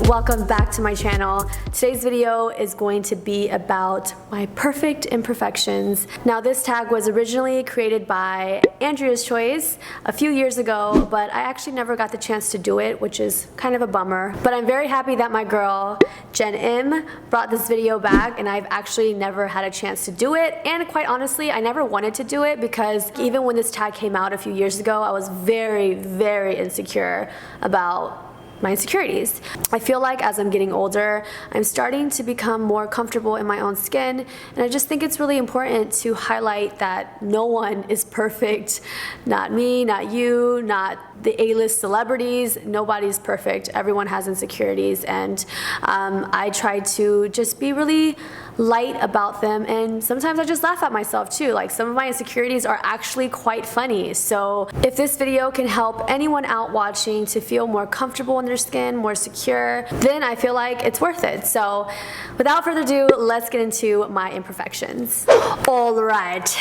Welcome back to my channel. Today's video is going to be about my perfect imperfections. Now this tag was originally created by Andrea's Choice a few years ago, but I actually never got the chance to do it, which is kind of a bummer. But I'm very happy that my girl, Jenn, brought this video back, and I've actually never had a chance to do it. And quite honestly, I never wanted to do it because even when this tag came out a few years ago, I was very, very insecure about my insecurities. I feel like as I'm getting older, I'm starting to become more comfortable in my own skin, and I just think it's really important to highlight that no one is perfect. Not me, not you, not the A-list celebrities. Nobody's perfect. Everyone has insecurities, and I try to just be really light about them, and sometimes I just laugh at myself too. Like, some of my insecurities are actually quite funny. So if this video can help anyone out watching to feel more comfortable in their skin, more secure, then I feel like it's worth it. So without further ado, let's get into my imperfections. All right.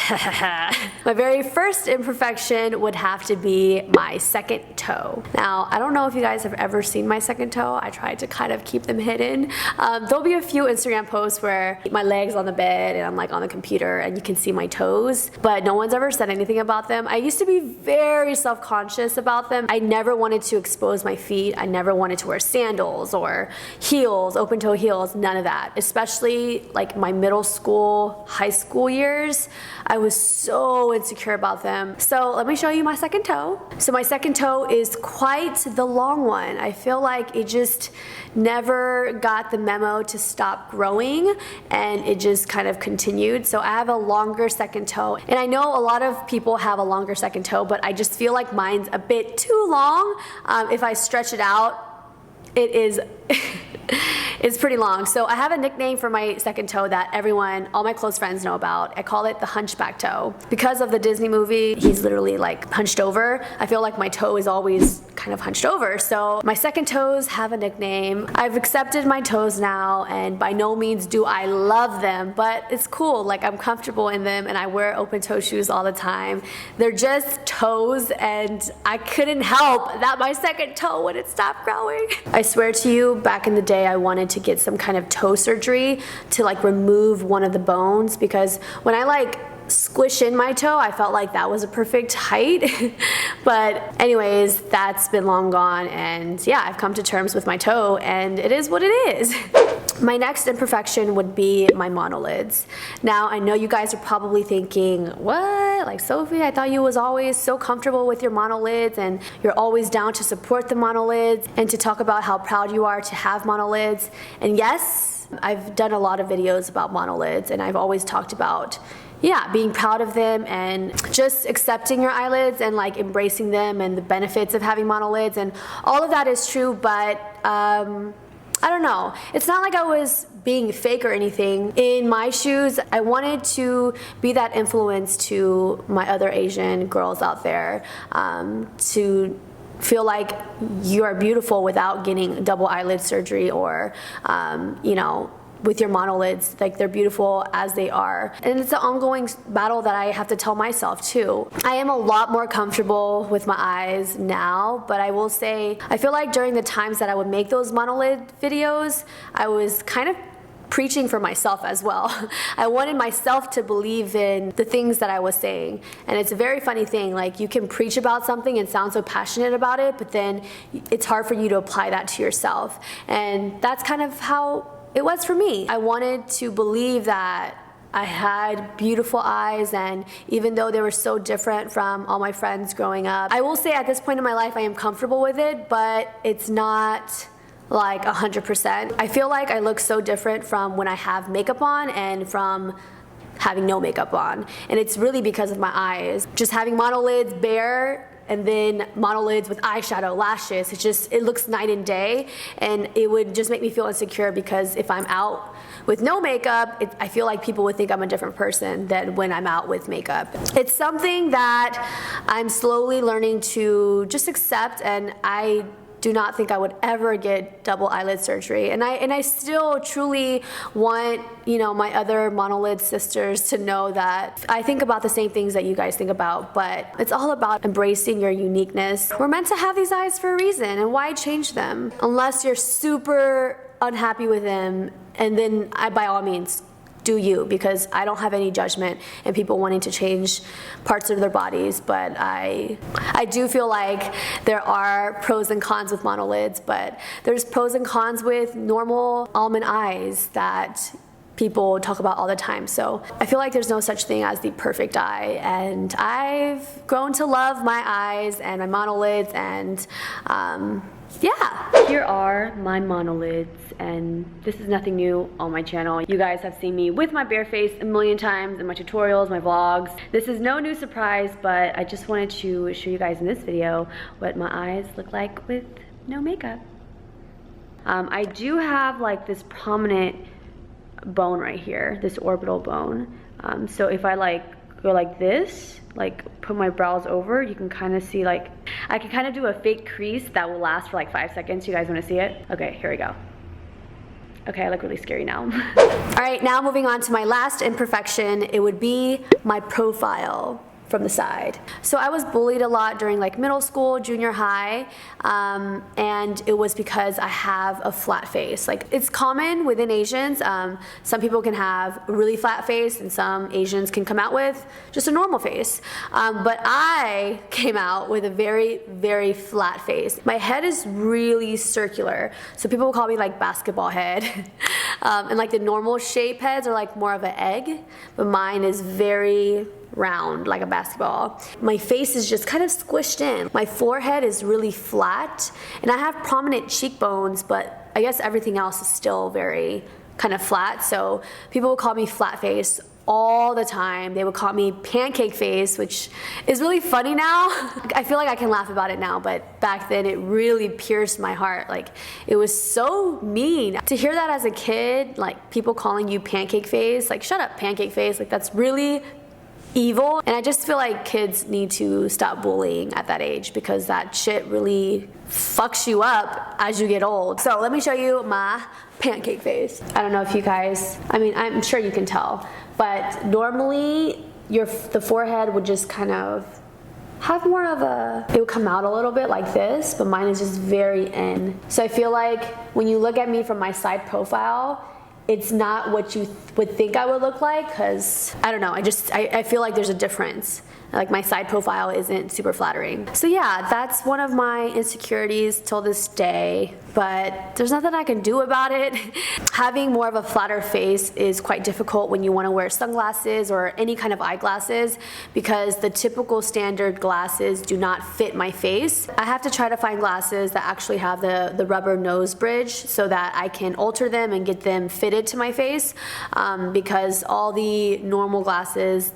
My very first imperfection would have to be my second toe. Now, I don't know if you guys have ever seen my second toe. I try to kind of keep them hidden. There'll be a few Instagram posts where my legs on the bed and I'm like on the computer and you can see my toes, but no one's ever said anything about them. I used to be very self-conscious about them. I never wanted to expose my feet. I never wanted to wear sandals or heels, open toe heels, none of that. Especially like my middle school, high school years, I was so insecure about them. So let me show you my second toe. So my second toe is quite the long one. I feel like it just never got the memo to stop growing, and it just kind of continued. So I have a longer second toe, and I know a lot of people have a longer second toe, but I just feel like mine's a bit too long. If I stretch it out, it is it's pretty long. So I have a nickname for my second toe that everyone, all my close friends know about. I call it the hunchback toe. Because of the Disney movie, he's literally like hunched over. I feel like my toe is always kind of hunched over. So my second toes have a nickname. I've accepted my toes now, and by no means do I love them, but it's cool. Like, I'm comfortable in them, and I wear open toe shoes all the time. They're just toes, and I couldn't help that my second toe wouldn't stop growing. I swear to you, back in the day, I wanted to get some kind of toe surgery to like remove one of the bones, because when I like squish in my toe, I felt like that was a perfect height. But anyways, that's been long gone, and yeah, I've come to terms with my toe, and it is what it is. My next imperfection would be my monolids. Now, I know you guys are probably thinking, what? Like, Sophie, I thought you was always so comfortable with your monolids, and you're always down to support the monolids and to talk about how proud you are to have monolids. And yes, I've done a lot of videos about monolids, and I've always talked about, yeah, being proud of them and just accepting your eyelids and like embracing them and the benefits of having monolids, and all of that is true, but I don't know. It's not like I was being fake or anything. In my shoes, I wanted to be that influence to my other Asian girls out there, to feel like you are beautiful without getting double eyelid surgery, or, you know, with your monolids, like, they're beautiful as they are. And it's an ongoing battle that I have to tell myself too. I am a lot more comfortable with my eyes now, but I will say, I feel like during the times that I would make those monolid videos, I was kind of preaching for myself as well. I wanted myself to believe in the things that I was saying. And it's a very funny thing, like, you can preach about something and sound so passionate about it, but then it's hard for you to apply that to yourself. And that's kind of how it was for me. I wanted to believe that I had beautiful eyes, and even though they were so different from all my friends growing up, I will say at this point in my life I am comfortable with it, but it's not like 100%. I feel like I look so different from when I have makeup on and from having no makeup on, and it's really because of my eyes. Just having monolids bare and then monolids with eyeshadow, lashes, it looks night and day, and it would just make me feel insecure, because if I'm out with no makeup, I feel like people would think I'm a different person than when I'm out with makeup. It's something that I'm slowly learning to just accept, and I do not think I would ever get double eyelid surgery. And I still truly want, you know, my other Monolid sisters to know that I think about the same things that you guys think about, but it's all about embracing your uniqueness. We're meant to have these eyes for a reason, and why change them? Unless you're super unhappy with them, and then by all means, do you, because I don't have any judgment in people wanting to change parts of their bodies, but I do feel like there are pros and cons with monolids, but there's pros and cons with normal almond eyes that people talk about all the time. So I feel like there's no such thing as the perfect eye, and I've grown to love my eyes and my monolids, and yeah. Here are my monolids, and this is nothing new on my channel. You guys have seen me with my bare face a million times in my tutorials, my vlogs. This is no new surprise, but I just wanted to show you guys in this video what my eyes look like with no makeup. I do have like this prominent bone right here, this orbital bone. So if I like go like this, like put my brows over, you can kind of see, like, I can kind of do a fake crease that will last for like 5 seconds. You guys want to see it? Okay, here we go. Okay, I look really scary now. All right, now moving on to my last imperfection, it would be my profile from the side. So I was bullied a lot during like middle school, junior high, and it was because I have a flat face. Like, it's common within Asians. Some people can have a really flat face, and some Asians can come out with just a normal face. But I came out with a very, very flat face. My head is really circular, so people will call me like basketball head. And like the normal shape heads are like more of an egg, but mine is very round like a basketball. My face is just kind of squished in. My forehead is really flat, and I have prominent cheekbones, but I guess everything else is still very kind of flat. So people will call me flat face all the time. They would call me pancake face, which is really funny now. I feel like I can laugh about it now, but back then it really pierced my heart. Like, it was so mean. To hear that as a kid, like people calling you pancake face, like shut up pancake face, like that's really evil. And I just feel like kids need to stop bullying at that age, because that shit really fucks you up as you get old. So let me show you my pancake face. I don't know if you guys, I mean, I'm sure you can tell, but normally the forehead would just kind of have more of a, it would come out a little bit like this, but mine is just very in. So I feel like when you look at me from my side profile, it's not what you would think I would look like, because I don't know, I feel like there's a difference. Like, my side profile isn't super flattering. So yeah, that's one of my insecurities till this day, but there's nothing I can do about it. Having more of a flatter face is quite difficult when you want to wear sunglasses or any kind of eyeglasses, because the typical standard glasses do not fit my face. I have to try to find glasses that actually have the rubber nose bridge so that I can alter them and get them fitted to my face, because all the normal glasses,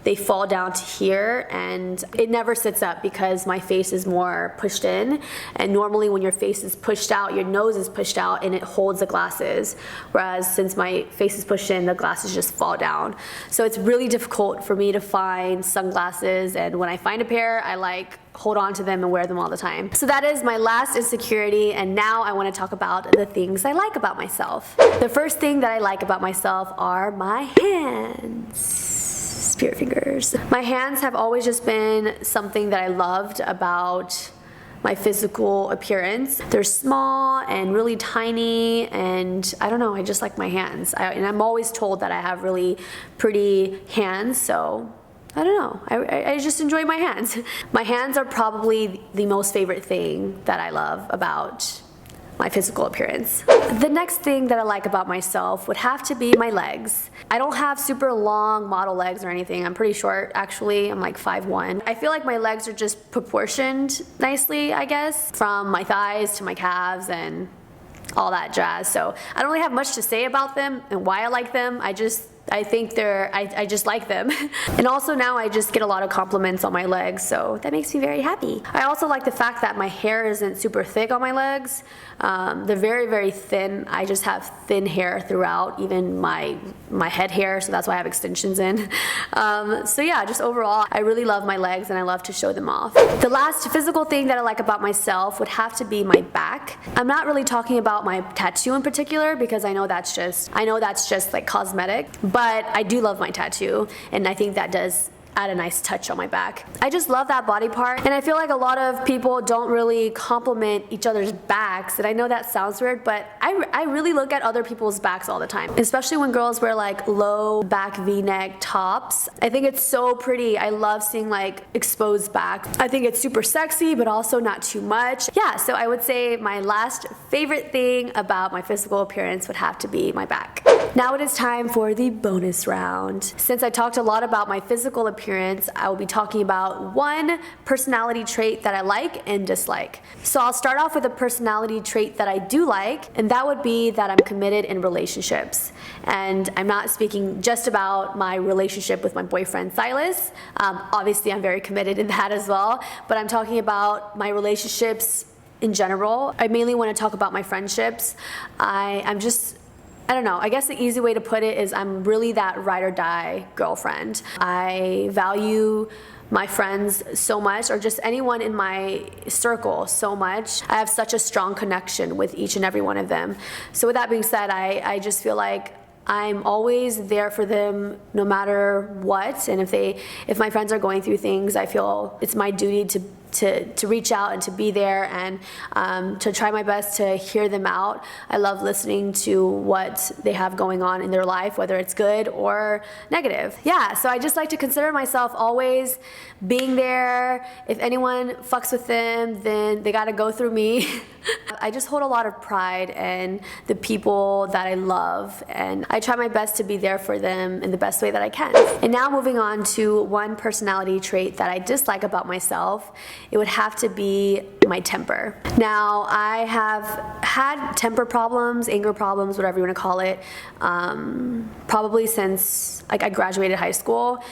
they fall down to here, and it never sits up because my face is more pushed in. And normally when your face is pushed out, your nose is pushed out and it holds the glasses. Whereas since my face is pushed in, the glasses just fall down. So it's really difficult for me to find sunglasses, and when I find a pair, I like hold on to them and wear them all the time. So that is my last insecurity, and now I want to talk about the things I like about myself. The first thing that I like about myself are my hands. Spirit fingers. My hands have always just been something that I loved about my physical appearance. They're small and really tiny, and I don't know, I just like my hands. And I'm always told that I have really pretty hands, so I don't know, I just enjoy my hands. My hands are probably the most favorite thing that I love about my physical appearance. The next thing that I like about myself would have to be my legs. I don't have super long model legs or anything. I'm pretty short, actually. I'm like 5'1". I feel like my legs are just proportioned nicely, I guess, from my thighs to my calves and all that jazz. So I don't really have much to say about them and why I like them. I just I think I just like them. And also now I just get a lot of compliments on my legs, so that makes me very happy. I also like the fact that my hair isn't super thick on my legs. They're very, very thin. I just have thin hair throughout, even my head hair, so that's why I have extensions in. So yeah, just overall, I really love my legs and I love to show them off. The last physical thing that I like about myself would have to be my back. I'm not really talking about my tattoo in particular because I know that's just like cosmetic, but I do love my tattoo, and I think that does add a nice touch on my back. I just love that body part, and I feel like a lot of people don't really compliment each other's backs, and I know that sounds weird, but I really look at other people's backs all the time, especially when girls wear like low back v-neck tops. I think it's so pretty. I love seeing like exposed back. I think it's super sexy, but also not too much. Yeah, so I would say my last favorite thing about my physical appearance would have to be my back. Now it is time for the bonus round. Since I talked a lot about my physical appearance, I will be talking about one personality trait that I like and dislike. So I'll start off with a personality trait that I do like, and that would be that I'm committed in relationships. And I'm not speaking just about my relationship with my boyfriend Silas. Obviously I'm very committed in that as well, but I'm talking about my relationships in general. I mainly want to talk about my friendships. I don't know, I guess the easy way to put it is I'm really that ride or die girlfriend. I value my friends so much, or just anyone in my circle so much. I have such a strong connection with each and every one of them. So with that being said, I just feel like I'm always there for them no matter what, and if my friends are going through things, I feel it's my duty to reach out and to be there and to try my best to hear them out. I love listening to what they have going on in their life, whether it's good or negative. Yeah, so I just like to consider myself always being there. If anyone fucks with them, then they gotta go through me. I just hold a lot of pride in the people that I love, and I try my best to be there for them in the best way that I can. And now moving on to one personality trait that I dislike about myself, it would have to be my temper. Now, I have had temper problems, anger problems, whatever you want to call it, probably since like I graduated high school.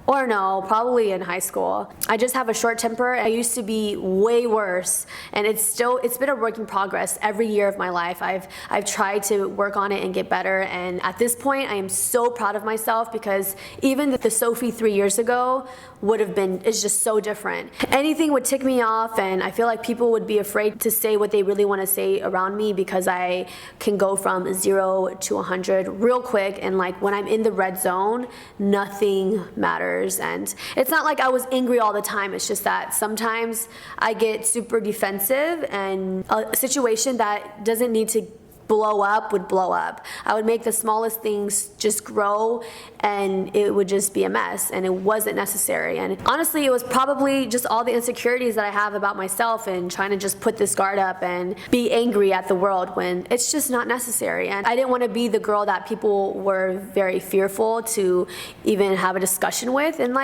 Or no, probably in high school. I just have a short temper. I used to be way worse, and it's been a work in progress every year of my life. I've tried to work on it and get better, and at this point I am so proud of myself because even the Sophie 3 years ago is just so different. Anything would tick me off, and I feel like people would be afraid to say what they really want to say around me because I can go from 0 to 100 real quick, and like when I'm in the red zone, nothing matters. And it's not like I was angry all the time, it's just that sometimes I get super defensive, and a situation that doesn't need to blow up would blow up. I would make the smallest things just grow, and it would just be a mess, and it wasn't necessary. And honestly, it was probably just all the insecurities that I have about myself and trying to just put this guard up and be angry at the world when it's just not necessary. And I didn't want to be the girl that people were very fearful to even have a discussion with, and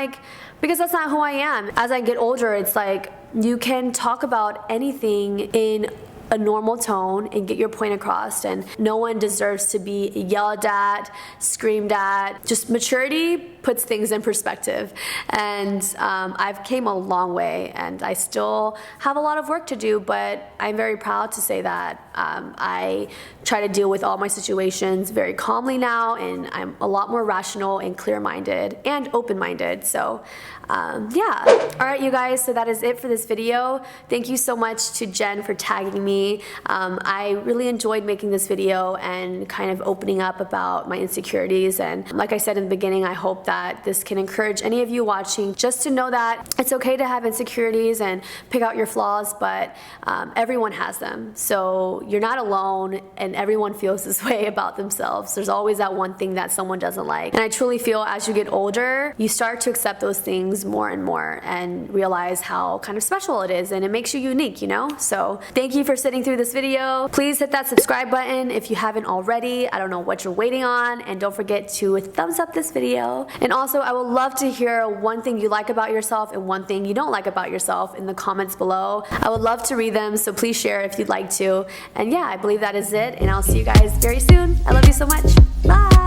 because that's not who I am. As I get older, it's like you can talk about anything in a normal tone and get your point across, and no one deserves to be yelled at, screamed at. Just maturity puts things in perspective, and I've came a long way, and I still have a lot of work to do, but I'm very proud to say that I try to deal with all my situations very calmly now, and I'm a lot more rational and clear-minded and open-minded. So yeah. Alright you guys, so that is it for this video. Thank you so much to Jen for tagging me. I really enjoyed making this video and kind of opening up about my insecurities, and like I said in the beginning, I hope that this can encourage any of you watching just to know that it's okay to have insecurities and pick out your flaws, but everyone has them. So you're not alone, and everyone feels this way about themselves. There's always that one thing that someone doesn't like. And I truly feel as you get older, you start to accept those things more and more and realize how kind of special it is, and it makes you unique, you know? So thank you for sitting through this video. Please hit that subscribe button if you haven't already. I don't know what you're waiting on, and don't forget to thumbs up this video. And also, I would love to hear one thing you like about yourself and one thing you don't like about yourself in the comments below. I would love to read them, so please share if you'd like to. And yeah, I believe that is it, and I'll see you guys very soon. I love you so much. Bye!